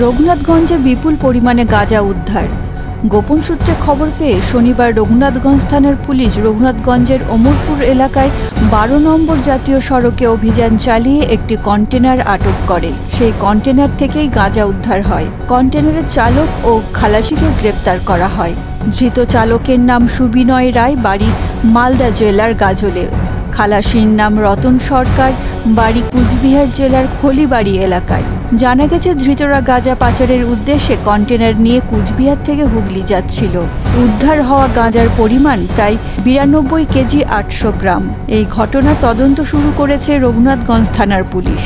রঘুনাথগঞ্জে বিপুল পরিমাণে গাঁজা উদ্ধার। গোপন সূত্রে খবর পেয়ে শনিবার রঘুনাথগঞ্জ থানার পুলিশ রঘুনাথগঞ্জের অমরপুর এলাকায় 12 নম্বর জাতীয় সড়কে অভিযান চালিয়ে একটি কন্টেনার আটক করে। সেই কন্টেনার থেকেই গাঁজা উদ্ধার হয়। কন্টেনারের চালক ও খালাসিকে গ্রেপ্তার করা হয়। ধৃত চালকের নাম সুবিনয় রায়, বাড়ি মালদা জেলার গাজলে। খালাসির নাম রতন সরকার, বাড়ি কুচবিহার জেলার খলিবাড়ি এলাকায়। জানা গেছে, ধৃতরা গাঁজা পাচারের উদ্দেশ্যে কন্টেনার নিয়ে কুচবিহার থেকে হুগলি যাচ্ছিল। উদ্ধার হওয়া গাঁজার পরিমাণ প্রায় 92 কেজি 800 গ্রাম। এই ঘটনার তদন্ত শুরু করেছে রঘুনাথগঞ্জ থানার পুলিশ।